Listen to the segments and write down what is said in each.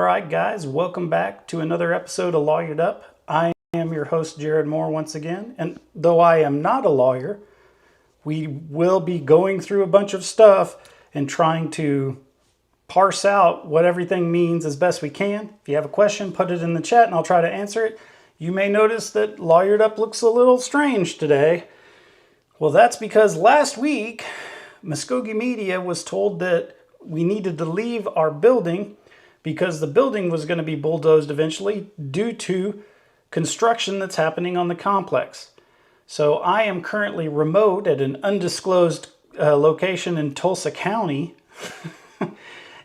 right, guys, welcome back to another episode of Lawyered Up. I am your host, Jared Moore, once again. And though I am not a lawyer, we will be going through a bunch of stuff and trying to parse out what everything means as best we can. If you have a question, put it in the chat and I'll try to answer it. You may notice that Lawyered Up looks a little strange today. Well, that's because last week, Mvskoke Media was told that we needed to leave our building because the building was going to be bulldozed eventually due to construction that's happening on the complex. So I am currently remote at an undisclosed location in Tulsa County,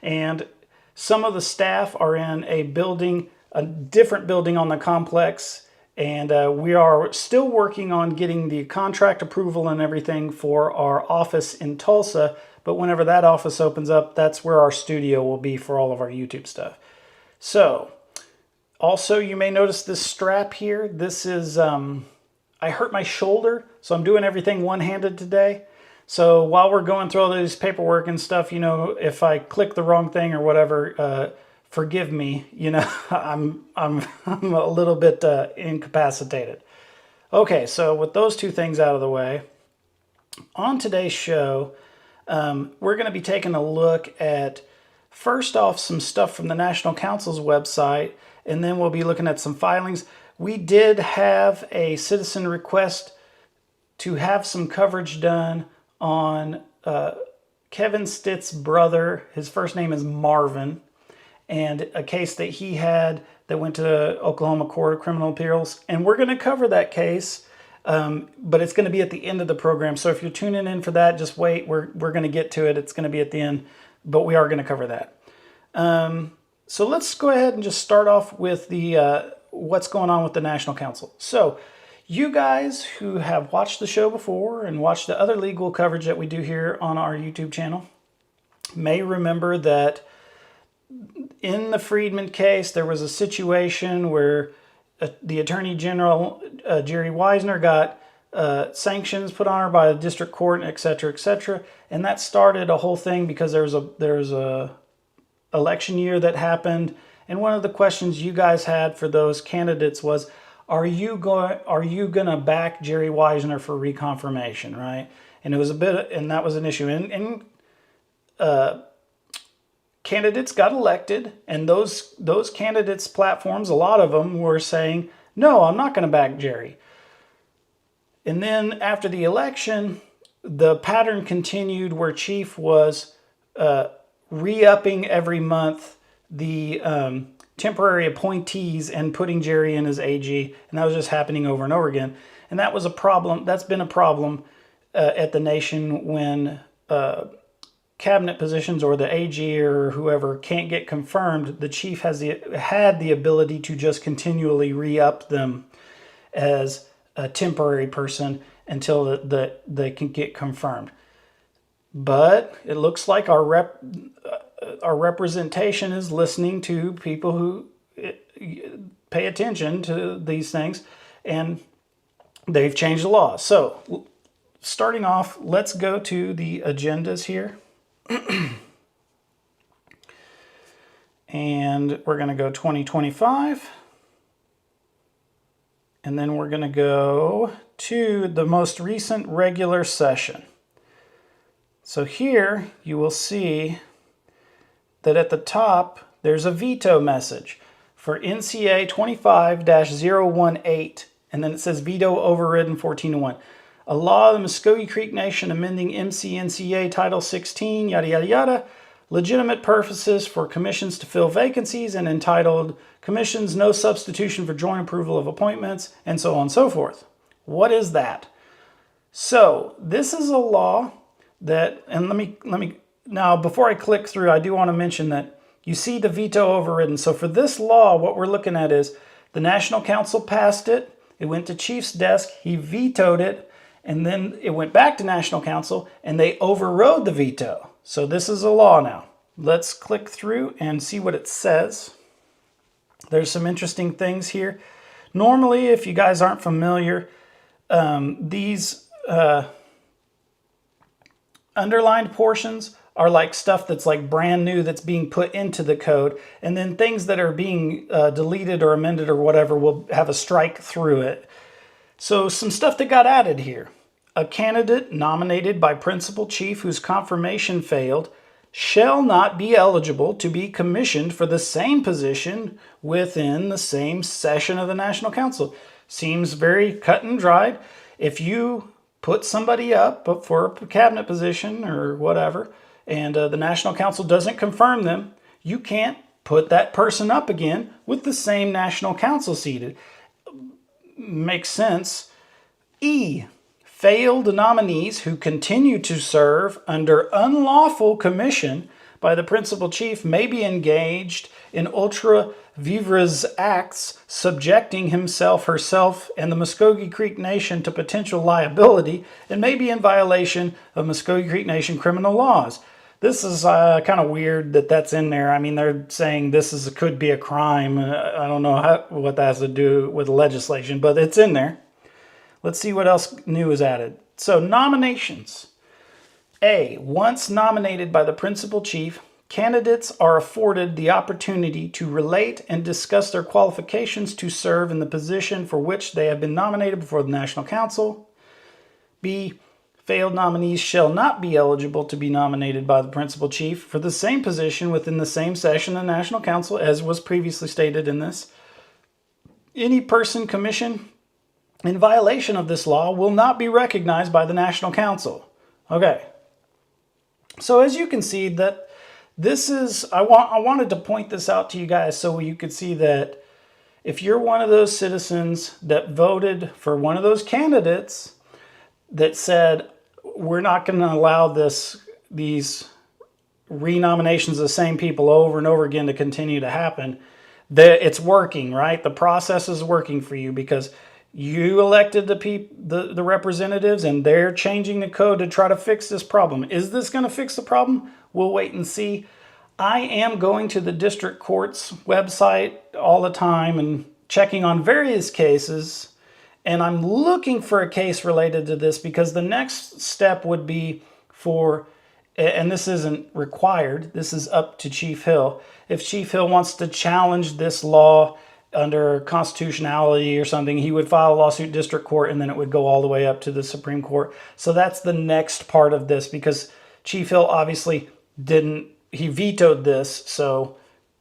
and some of the staff are in a different building on the complex, and we are still working on getting the contract approval and everything for our office in Tulsa. But whenever that office opens up, that's where our studio will be for all of our YouTube stuff. So, also you may notice this strap here. This is, I hurt my shoulder, so I'm doing everything one-handed today. So while we're going through all these paperwork and stuff, you know, if I click the wrong thing or whatever, forgive me. You know, I'm a little bit incapacitated. Okay, so with those two things out of the way, on today's show, we're going to be taking a look at, first off, some stuff from the National Council's website, and then we'll be looking at some filings. We did have a citizen request to have some coverage done on Kevin Stitt's brother. His first name is Marvin, and a case that he had that went to the Oklahoma Court of Criminal Appeals. And we're going to cover that case. But it's going to be at the end of the program. So if you're tuning in for that, just wait. We're going to get to it. It's going to be at the end, but we are going to cover that. So let's go ahead and just start off with the what's going on with the National Council. So you guys who have watched the show before and watched the other legal coverage that we do here on our YouTube channel may remember that in the Friedman case, there was a situation where the Attorney General, Jerry Wisner, got sanctions put on her by the district court, et cetera, and that started a whole thing because there was a election year that happened, and one of the questions you guys had for those candidates was, are you going to back Jerry Wisner for reconfirmation, right? And it was and that was an issue, and candidates got elected, and those candidates' platforms, a lot of them were saying, no, I'm not going to back Jerry. And then after the election, the pattern continued where Chief was re-upping every month the temporary appointees and putting Jerry in as AG, and that was just happening over and over again. And that was a problem. That's been a problem at the nation when cabinet positions or the AG or whoever can't get confirmed. The chief had the ability to just continually re-up them as a temporary person until they can get confirmed. But it looks like our representation is listening to people who pay attention to these things, and they've changed the law. So starting off, let's go to the agendas here. And we're going to go 2025, and then we're going to go to the most recent regular session. So here you will see that at the top there's a veto message for NCA 25-018, and then it says veto overridden 14-1. A law of the Mvskoke Creek Nation amending MCNCA Title 16, yada, yada, yada. Legitimate purposes for commissions to fill vacancies, and entitled Commissions No Substitution for Joint Approval of Appointments, and so on and so forth. What is that? So this is a law that, and let me now, before I click through, I do want to mention that you see the veto overridden. So for this law, what we're looking at is the National Council passed it. It went to Chief's desk. He vetoed it. And then it went back to National Council, and they overrode the veto. So this is a law now. Let's click through and see what it says. There's some interesting things here. Normally, if you guys aren't familiar, these underlined portions are like stuff that's like brand new that's being put into the code. And then things that are being deleted or amended or whatever will have a strike through it. So some stuff that got added here. A candidate nominated by principal chief whose confirmation failed shall not be eligible to be commissioned for the same position within the same session of the National Council. Seems very cut and dried. If you put somebody up for a cabinet position or whatever, and the National Council doesn't confirm them, you can't put that person up again with the same National Council seated. Makes sense. E. Failed nominees who continue to serve under unlawful commission by the principal chief may be engaged in ultra vires acts, subjecting himself, herself, and the Mvskoke Creek Nation to potential liability, and may be in violation of Mvskoke Creek Nation criminal laws. This is kind of weird that that's in there. I mean, they're saying this could be a crime. I don't know what that has to do with legislation, but it's in there. Let's see what else new is added. So nominations. A. Once nominated by the principal chief, candidates are afforded the opportunity to relate and discuss their qualifications to serve in the position for which they have been nominated before the National Council. B. Failed nominees shall not be eligible to be nominated by the principal chief for the same position within the same session of the National Council as was previously stated in this. Any person commissioned in violation of this law will not be recognized by the National Council. Okay. So as you can see that this is, I wanted to point this out to you guys so you could see that if you're one of those citizens that voted for one of those candidates that said, we're not going to allow these renominations of the same people over and over again to continue to happen, that it's working, right? The process is working for you because you elected the representatives and they're changing the code to try to fix this problem. Is this going to fix the problem? We'll wait and see. I am going to the district court's website all the time and checking on various cases, and I'm looking for a case related to this because the next step would be for, and this isn't required, this is up to Chief Hill. If Chief Hill wants to challenge this law under constitutionality or something, he would file a lawsuit in district court and then it would go all the way up to the Supreme Court. So that's the next part of this because Chief Hill obviously he vetoed this, so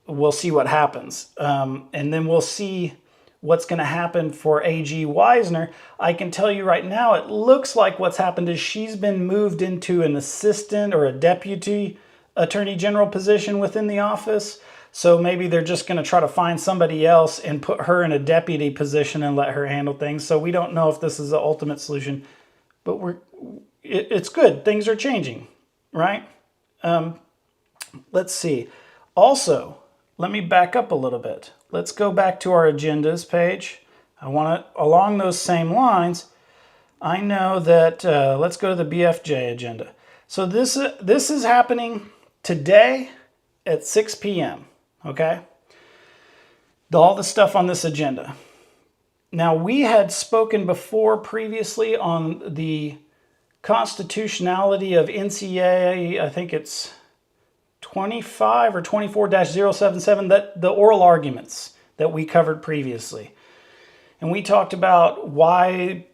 we'll see what happens. And then we'll see what's going to happen for A.G. Wisner. I can tell you right now, it looks like what's happened is she's been moved into an assistant or a deputy attorney general position within the office. So maybe they're just going to try to find somebody else and put her in a deputy position and let her handle things. So we don't know if this is the ultimate solution, but it's good. Things are changing, right? Let's see. Also, let me back up a little bit. Let's go back to our agendas page. I want to, along those same lines, I know that, let's go to the BFJ agenda. So this is happening today at 6 p.m., okay? All the stuff on this agenda. Now, we had spoken before previously on the constitutionality of NCA, I think it's 25 or 24-077, that the oral arguments that we covered previously. And we talked about why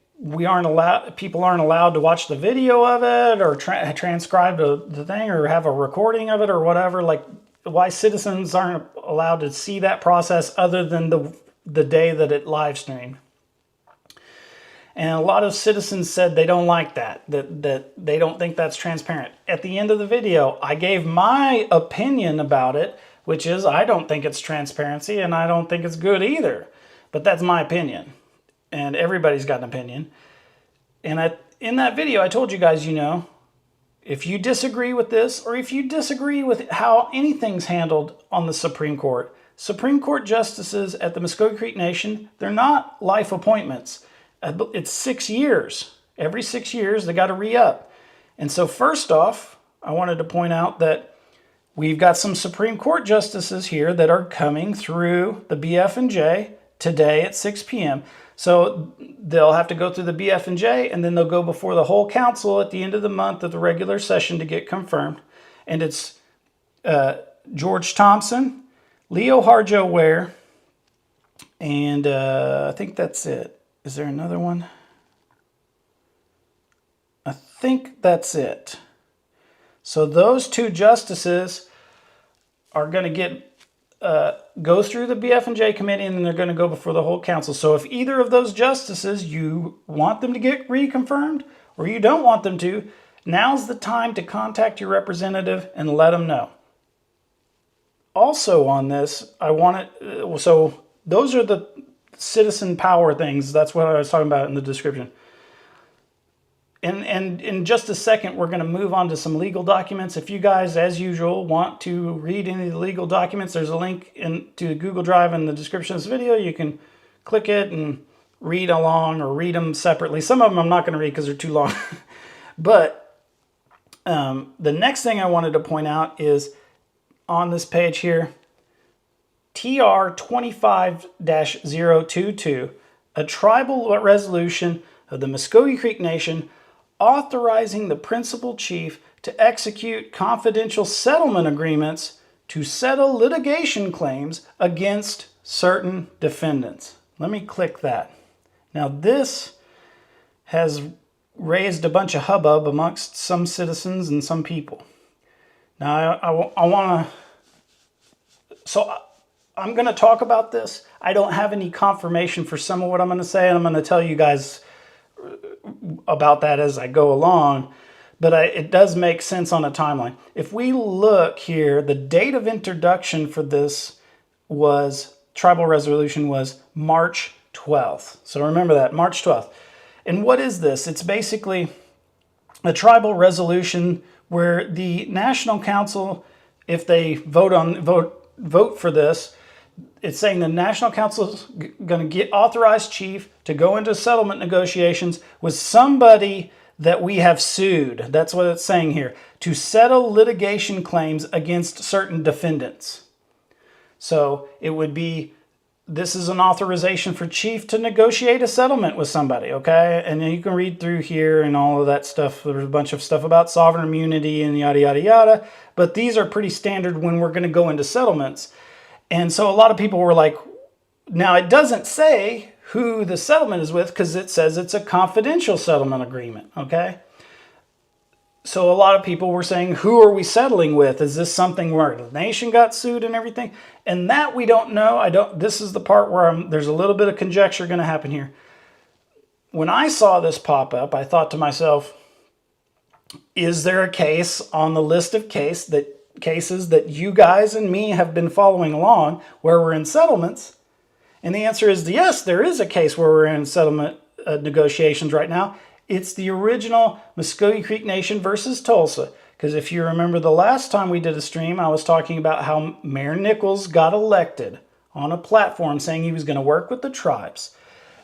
people aren't allowed to watch the video of it or transcribe the thing or have a recording of it or whatever, like why citizens aren't allowed to see that process other than the day that it live streamed. And a lot of citizens said they don't like that they don't think that's transparent. At the end of the video, I gave my opinion about it, which is I don't think it's transparency and I don't think it's good either. But that's my opinion. And everybody's got an opinion. And in that video, I told you guys, if you disagree with this or if you disagree with how anything's handled on the Supreme Court justices at the Mvskoke Creek Nation, they're not life appointments. It's 6 years. Every 6 years, they got to re-up. And so first off, I wanted to point out that we've got some Supreme Court justices here that are coming through the BF&J today at 6 p.m. So they'll have to go through the BF&J, and then they'll go before the whole council at the end of the month of the regular session to get confirmed. And it's George Thompson, Leo Harjo Ware, and I think that's it. Is there another one? I think that's it. So those two justices are going to get go through the BF&J committee, and then they're going to go before the whole council. So if either of those justices, you want them to get reconfirmed or you don't want them to, now's the time to contact your representative and let them know. Also on this, I want it, so those are the citizen power things. That's what I was talking about in the description. And in just a second, we're going to move on to some legal documents. If you guys, as usual, want to read any of the legal documents, there's a link to Google Drive in the description of this video. You can click it and read along or read them separately. Some of them I'm not going to read because they're too long. But the next thing I wanted to point out is on this page here, TR 25-022, a tribal resolution of the Mvskoke Creek Nation authorizing the principal chief to execute confidential settlement agreements to settle litigation claims against certain defendants. Let me click that. Now this has raised a bunch of hubbub amongst some citizens and some people. Now I want to, so I'm going to talk about this. I don't have any confirmation for some of what I'm going to say, and I'm going to tell you guys about that as I go along, but it does make sense on a timeline. If we look here, the date of introduction for this tribal resolution was March 12th. So remember that, March 12th. And what is this? It's basically a tribal resolution where the National Council, if they vote for this, it's saying the National Council is going to get authorized chief to go into settlement negotiations with somebody that we have sued. That's what it's saying here. To settle litigation claims against certain defendants. So it would be, this is an authorization for chief to negotiate a settlement with somebody, okay? And then you can read through here and all of that stuff. There's a bunch of stuff about sovereign immunity and yada, yada, yada. But these are pretty standard when we're going to go into settlements. And so a lot of people were like, now it doesn't say who the settlement is with because it says it's a confidential settlement agreement, okay? So a lot of people were saying, who are we settling with? Is this something where the nation got sued and everything? And that we don't know. This is the part where there's a little bit of conjecture going to happen here. When I saw this pop up, I thought to myself, is there a case on the list of cases that you guys and me have been following along where we're in settlements? And the answer is yes, there is a case where we're in settlement negotiations right now. It's the original Mvskoke Creek Nation versus Tulsa. Because if you remember the last time we did a stream, I was talking about how Mayor Nichols got elected on a platform saying he was going to work with the tribes.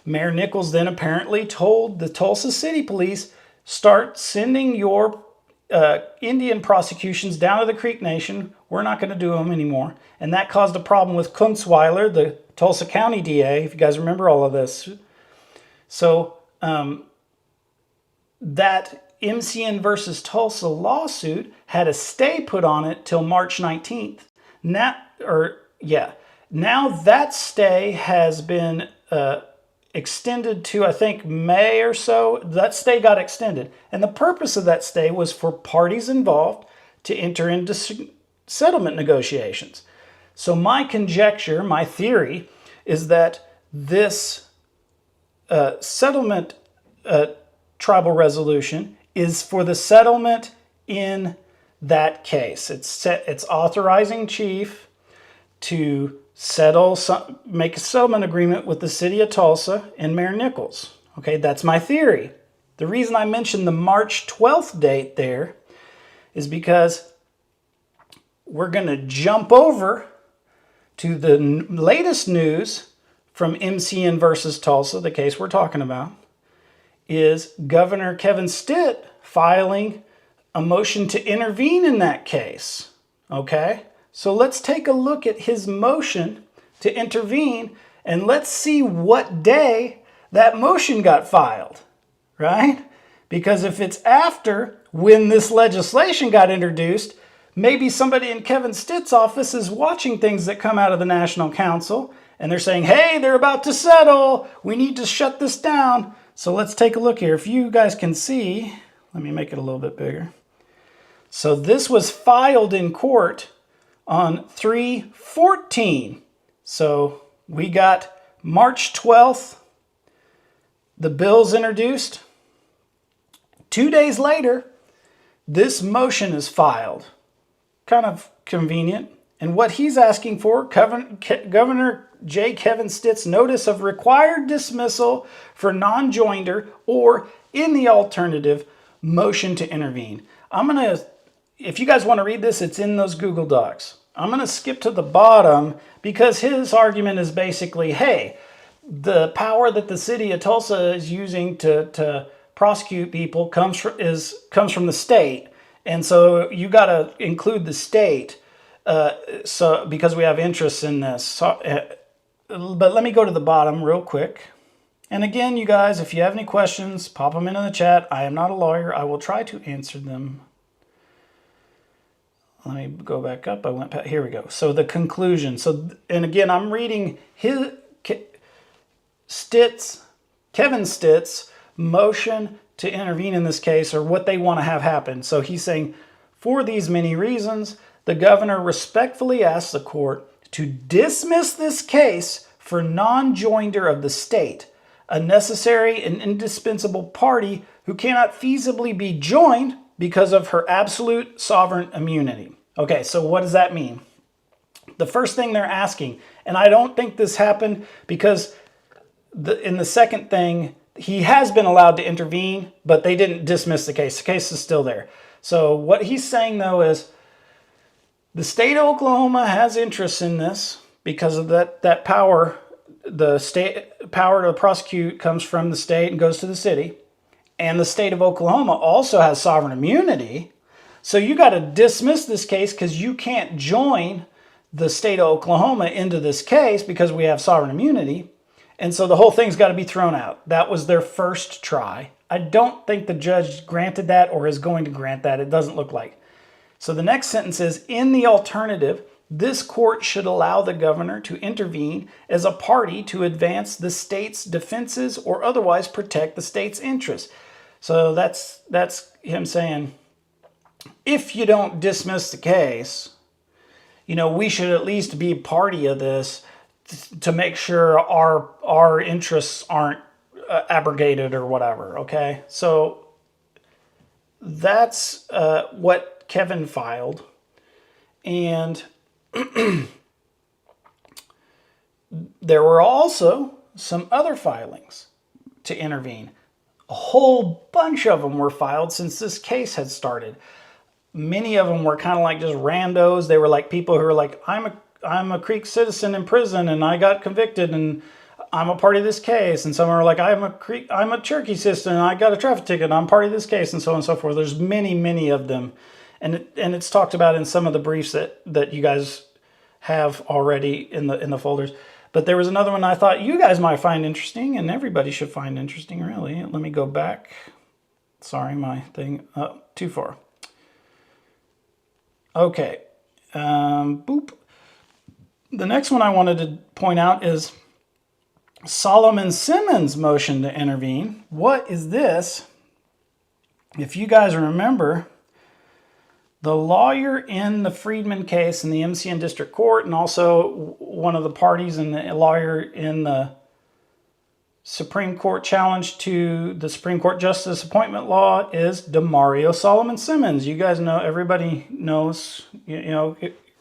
Mayor Nichols then apparently told the Tulsa City Police, start sending your Indian prosecutions down to the Creek Nation. We're not going to do them anymore. And that caused a problem with Kunzweiler, the Tulsa County DA, if you guys remember all of this. So that MCN versus Tulsa lawsuit had a stay put on it till March 19th. Now that stay has been extended to, I think, May or so. That stay got extended. And the purpose of that stay was for parties involved to enter into settlement negotiations. So my conjecture, my theory, is that this settlement tribal resolution is for the settlement in that case. It's authorizing chief to make a settlement agreement with the city of Tulsa and Mayor Nichols. Okay, that's my theory. The reason I mentioned the March 12th date there is because we're going to jump over to the latest news from MCN versus Tulsa, the case we're talking about, is Governor Kevin Stitt filing a motion to intervene in that case. Okay? So let's take a look at his motion to intervene and let's see what day that motion got filed, right? Because if it's after when this legislation got introduced, maybe somebody in Kevin Stitt's office is watching things that come out of the National Council, and they're saying, hey, they're about to settle. We need to shut this down. So let's take a look here. If you guys can see, let me make it a little bit bigger. So this was filed in court on 3/14. So we got March 12th, the bill's introduced. 2 days later, this motion is filed. Kind of convenient. And what he's asking for, Governor J. Kevin Stitt's notice of required dismissal for non-joinder, or in the alternative, motion to intervene. If you guys want to read this, it's in those Google Docs. I'm going to skip to the bottom because his argument is basically, hey, the power that the city of Tulsa is using to prosecute people comes from the state. And so you got to include the state because we have interests in this. But let me go to the bottom real quick. And again, you guys, if you have any questions, pop them into the chat. I am not a lawyer. I will try to answer them. Let me go back up. Here we go. So the conclusion. And again, I'm reading Kevin Stitt's motion to intervene in this case, or what they want to have happen. So he's saying, for these many reasons, the governor respectfully asks the court to dismiss this case for non-joinder of the state, a necessary and indispensable party who cannot feasibly be joined because of her absolute sovereign immunity. Okay, so what does that mean? The first thing they're asking, and I don't think this happened because in the second thing, he has been allowed to intervene, but they didn't dismiss the case. The case is still there. So what he's saying, though, is the state of Oklahoma has interests in this because of that power. The state power to prosecute comes from the state and goes to the city. And the state of Oklahoma also has sovereign immunity. So you got to dismiss this case because you can't join the state of Oklahoma into this case because we have sovereign immunity. And so the whole thing's got to be thrown out. That was their first try. I don't think the judge granted that or is going to grant that. It doesn't look like. So the next sentence is, in the alternative, this court should allow the governor to intervene as a party to advance the state's defenses or otherwise protect the state's interests. So that's him saying, if you don't dismiss the case, we should at least be party of this to make sure our interests aren't abrogated or whatever, okay? So that's what Kevin filed. And there were also some other filings to intervene. A whole bunch of them were filed since this case had started. Many of them were kind of like just randos. They were like people who were like, I'm a Creek citizen in prison and I got convicted and I'm a part of this case. And some are like, I'm a Cherokee citizen and I got a traffic ticket and I'm part of this case, and so on and so forth. There's many, many of them. And it's talked about in some of the briefs that you guys have already in the folders. But there was another one I thought you guys might find interesting, and everybody should find interesting, really. Let me go back. Sorry, my thing, too far. Okay. Boop. The next one I wanted to point out is Solomon Simmons' motion to intervene. What is this? If you guys remember, the lawyer in the Freedman case in the MCN District Court, and also one of the parties and the lawyer in the Supreme Court challenge to the Supreme Court Justice Appointment Law, is DeMario Solomon Simmons. You guys know, everybody knows,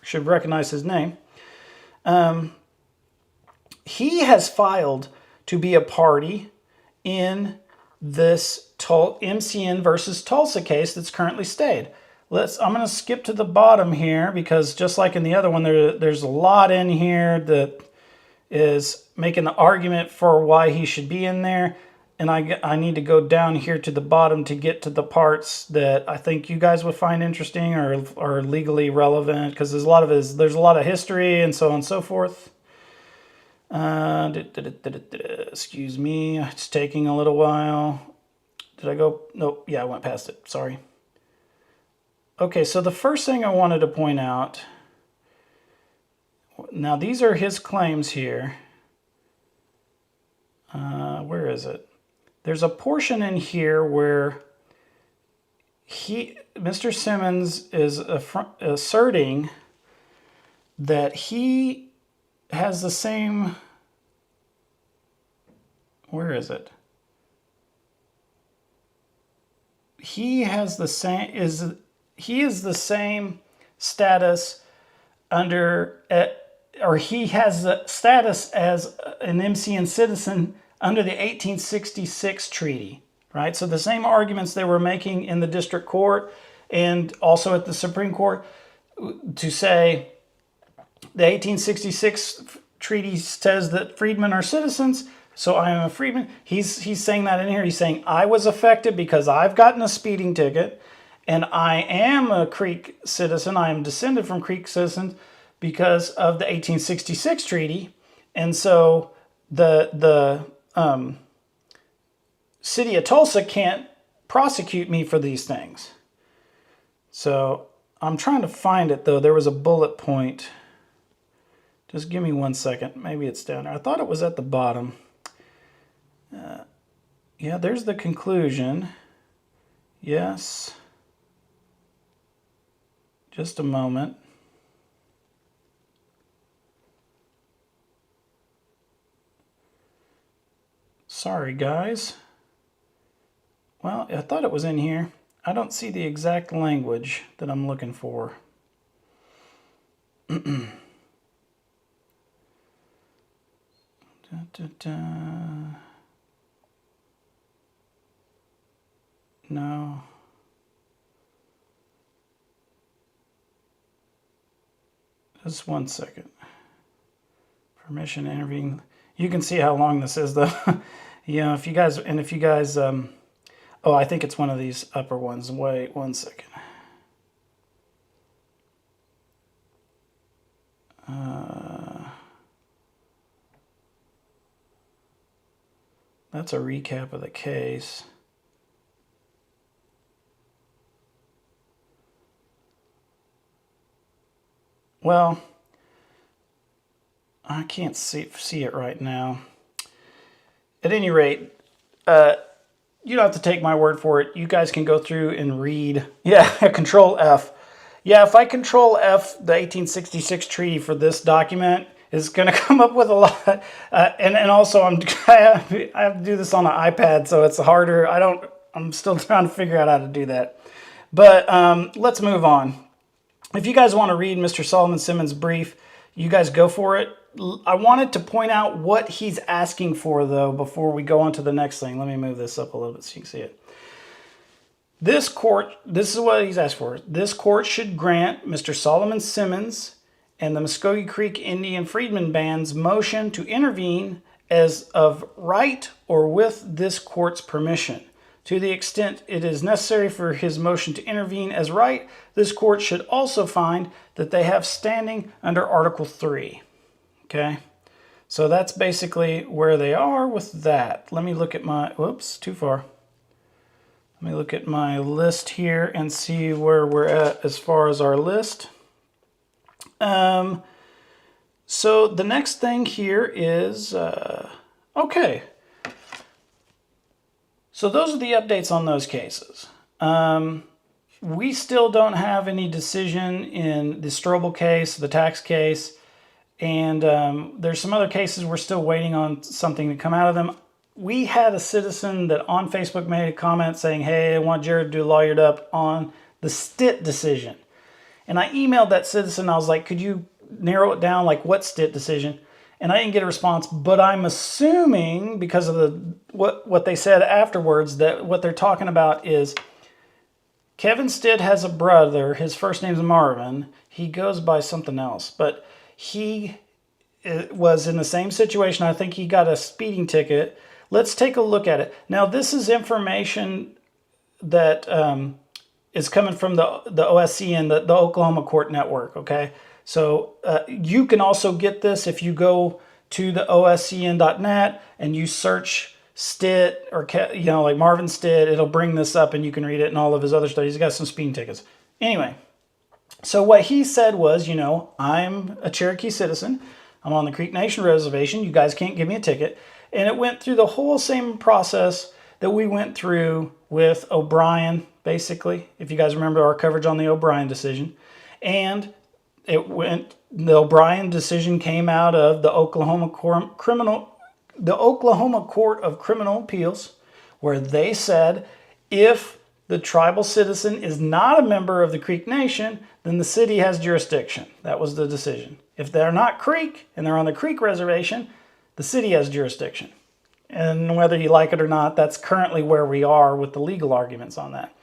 should recognize his name. He has filed to be a party in this MCN versus Tulsa case that's currently stayed. I'm going to skip to the bottom here because just like in the other one, there's a lot in here that is making the argument for why he should be in there. And I need to go down here to the bottom to get to the parts that I think you guys would find interesting or are legally relevant, because there's a lot of history and so on and so forth. Excuse me, it's taking a little while. Did I go? Nope. Yeah, I went past it. Sorry. Okay, so the first thing I wanted to point out, now these are his claims here. Where is it? There's a portion in here where Mr. Simmons is asserting that he has the same, where is it? He has the same, he is the same status under, or he has the status as an MCN citizen under the 1866 treaty, right? So the same arguments they were making in the district court and also at the Supreme Court to say the 1866 treaty says that freedmen are citizens, so I am a freedman. He's saying that in here. He's saying I was affected because I've gotten a speeding ticket and I am a Creek citizen. I am descended from Creek citizens because of the 1866 treaty. And so the City of Tulsa can't prosecute me for these things. So I'm trying to find it, though. There was a bullet point. Just give me 1 second. Maybe it's down there. I thought it was at the bottom. Yeah, there's the conclusion. Yes. Just a moment. Sorry, guys. Well, I thought it was in here. I don't see the exact language that I'm looking for. No. Just 1 second. Permission to intervene. You can see how long this is, though. If you guys, oh, I think it's one of these upper ones. Wait 1 second. That's a recap of the case. Well, I can't see it right now. At any rate, you don't have to take my word for it. You guys can go through and read. Yeah, Control F. Yeah, if I Control F the 1866 treaty for this document, it's going to come up with a lot. And also, I have to do this on an iPad, so it's harder. I'm still trying to figure out how to do that. But let's move on. If you guys want to read Mr. Solomon Simmons' brief, you guys go for it. I wanted to point out what he's asking for, though, before we go on to the next thing. Let me move this up a little bit so you can see it. This is what he's asked for. This court should grant Mr. Solomon Simmons and the Mvskoke Creek Indian Freedmen Band's motion to intervene as of right or with this court's permission. To the extent it is necessary for his motion to intervene as right, this court should also find that they have standing under Article 3. Okay, so that's basically where they are with that. Let me look at my, whoops, too far. Let me look at my list here and see where we're at as far as our list. So the next thing here is, okay. So those are the updates on those cases. We still don't have any decision in the Strobel case, the tax case, and there's some other cases we're still waiting on something to come out of them. We had a citizen that on Facebook made a comment saying, hey, I want Jared to do lawyered up on the Stitt decision. And I emailed that citizen. I was like, could you narrow it down, like what Stitt decision? And I didn't get a response, but I'm assuming because of what they said afterwards that what they're talking about is Kevin Stitt has a brother. His first name's Marvin. He goes by something else, but he was in the same situation. I think he got a speeding ticket. Let's take a look at it. Now, this is information that is coming from the OSCN, the Oklahoma Court Network, okay? So you can also get this if you go to the oscn.net and you search Stitt or, like Marvin Stitt, it'll bring this up and you can read it and all of his other stuff. He's got some speeding tickets. Anyway, so what he said was, I'm a Cherokee citizen. I'm on the Creek Nation Reservation. You guys can't give me a ticket. And it went through the whole same process that we went through with O'Brien, basically, if you guys remember our coverage on the O'Brien decision. And the O'Brien decision came out of the Oklahoma Court of Criminal Appeals, where they said if the tribal citizen is not a member of the Creek Nation, then the city has jurisdiction. That was the decision. If they're not Creek and they're on the Creek Reservation, the city has jurisdiction. And whether you like it or not, that's currently where we are with the legal arguments on that.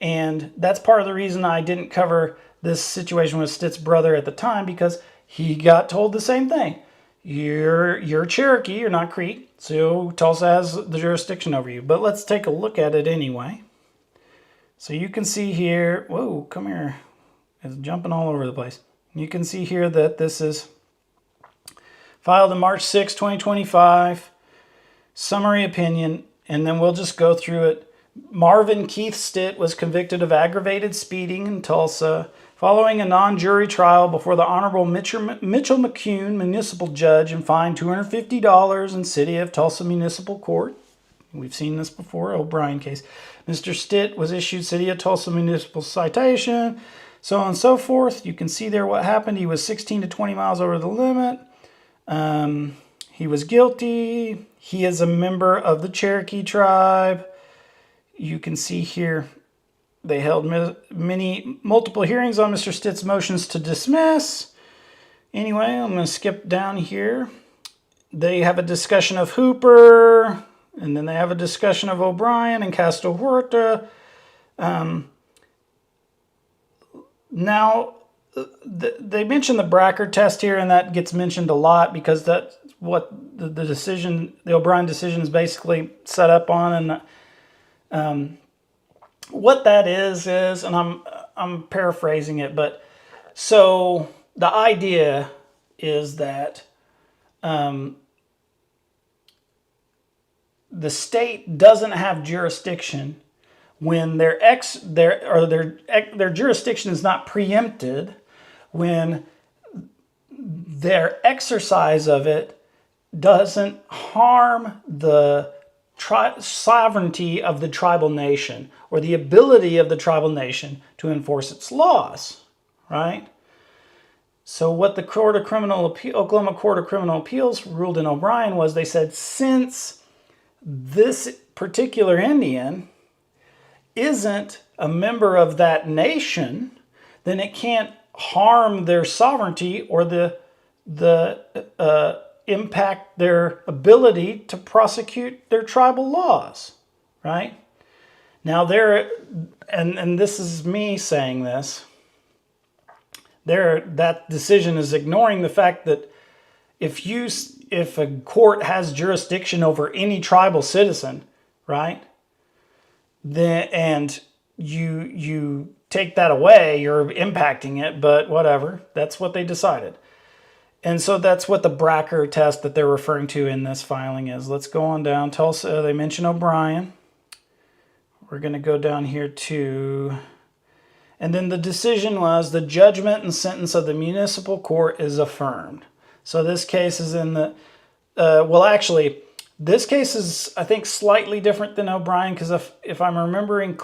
And that's part of the reason I didn't cover this situation with Stitt's brother at the time, because he got told the same thing. You're Cherokee, you're not Creek, so Tulsa has the jurisdiction over you. But let's take a look at it anyway. So you can see here, whoa, come here. It's jumping all over the place. You can see here that this is filed on March 6, 2025. Summary opinion, and then we'll just go through it. Marvin Keith Stitt was convicted of aggravated speeding in Tulsa following a non-jury trial before the Honorable Mitchell McCune municipal judge and fined $250 in City of Tulsa Municipal Court. We've seen this before, O'Brien case. Mr. Stitt was issued City of Tulsa municipal citation, so on and so forth. You can see there what happened. He was 16 to 20 miles over the limit. He was guilty. He is a member of the Cherokee tribe. You can see here they held multiple hearings on Mr. Stitt's motions to dismiss. Anyway, I'm going to skip down here. They have a discussion of Hooper, and then they have a discussion of O'Brien and Castro Huerta. Now, they mentioned the Bracker test here, and that gets mentioned a lot because that's what the O'Brien decision is basically set up on. And what that is, and I'm paraphrasing it, but so the idea is that the state doesn't have jurisdiction when their jurisdiction is not preempted, when their exercise of it doesn't harm the sovereignty of the tribal nation or the ability of the tribal nation to enforce its laws, right? So what the Oklahoma Court of Criminal Appeals ruled in O'Brien was they said, since this particular Indian isn't a member of that nation, then it can't harm their sovereignty or the impact their ability to prosecute their tribal laws, right? Now and this is me saying this, that decision is ignoring the fact that if a court has jurisdiction over any tribal citizen, right, then and you take that away, you're impacting it, but whatever, that's what they decided. And so that's what the Bracker test that they're referring to in this filing is. Let's go on down. Tulsa, they mention O'Brien. We're going to go down here to, and then the decision was the judgment and sentence of the municipal court is affirmed. So this case is in the, actually, this case is, I think, slightly different than O'Brien, because if I'm remembering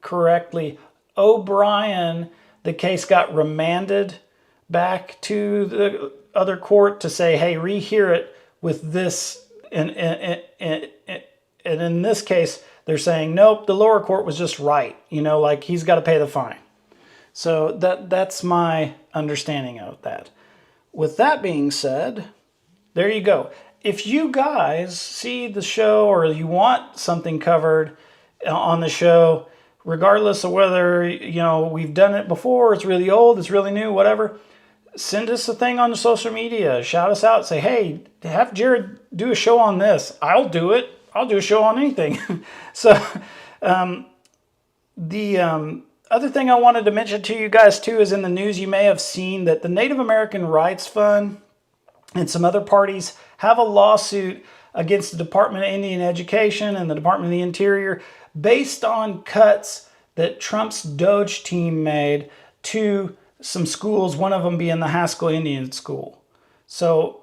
correctly, O'Brien, the case got remanded back to the other court to say, hey, rehear it with this. And in this case, they're saying, nope, the lower court was just right. Like he's got to pay the fine. So that's my understanding of that. With that being said, there you go. If you guys see the show or you want something covered on the show, regardless of whether, we've done it before, it's really old, it's really new, whatever, send us a thing on the social media. Shout us out. Say, hey, have Jared do a show on this. I'll do it. I'll do a show on anything. So the other thing I wanted to mention to you guys too is in the news you may have seen that the Native American Rights Fund and some other parties have a lawsuit against the Department of Indian Education and the Department of the Interior based on cuts that Trump's Doge team made to some schools, one of them being the Haskell Indian School. So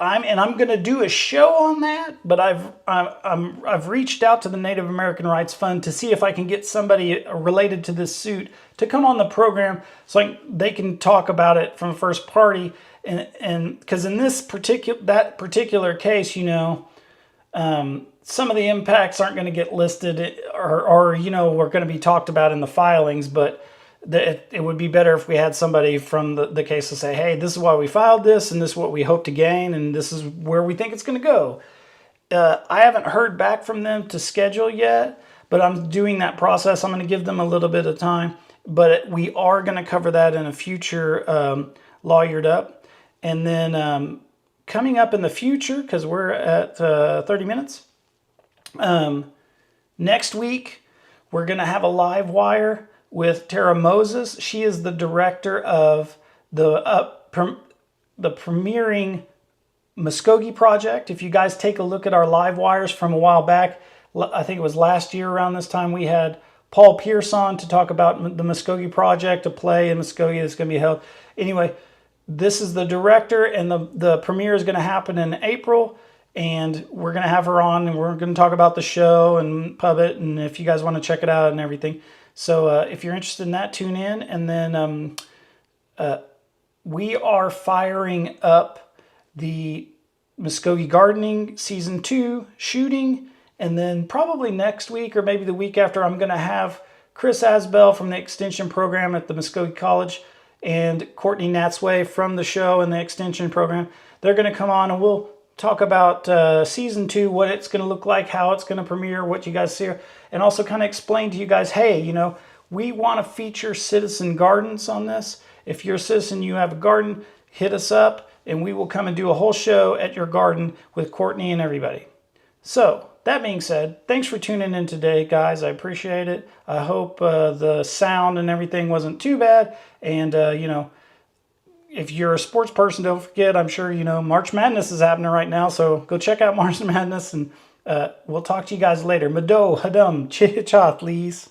I'm going to do a show on that, but I've reached out to the Native American Rights Fund to see if I can get somebody related to this suit to come on the program so they can talk about it from first party. And because in this particular case, some of the impacts aren't going to get listed or we're going to be talked about in the filings, but it would be better if we had somebody from the case to say, hey, this is why we filed this, and this is what we hope to gain, and this is where we think it's going to go. I haven't heard back from them to schedule yet, but I'm doing that process. I'm going to give them a little bit of time, but we are going to cover that in a future Lawyered Up. And then coming up in the future, because we're at 30 minutes, next week, we're going to have a live wire with Tara Moses. She is the director of the premiering Mvskoke project. If you guys take a look at our live wires from a while back, I think it was last year around this time, we had Paul Pierce on to talk about the Mvskoke project, a play in Mvskoke that's going to be held. Anyway, this is the director, and the premiere is going to happen in April. And we're going to have her on, and we're going to talk about the show and pub it, and if you guys want to check it out and everything. So if you're interested in that, tune in. And then we are firing up the Mvskoke Gardening Season 2 shooting. And then probably next week or maybe the week after, I'm going to have Chris Asbell from the Extension Program at the Mvskoke College and Courtney Natsway from the show and the Extension Program. They're going to come on, and we'll talk about Season 2, what it's going to look like, how it's going to premiere, what you guys see, and also kind of explain to you guys, hey, we want to feature citizen gardens on this. If you're a citizen, you have a garden, hit us up, and we will come and do a whole show at your garden with Courtney and everybody. So, that being said, thanks for tuning in today, guys. I appreciate it. I hope the sound and everything wasn't too bad, and, if you're a sports person, don't forget, I'm sure March Madness is happening right now, so go check out March Madness, and we'll talk to you guys later. Mado, hadum, chichat, please.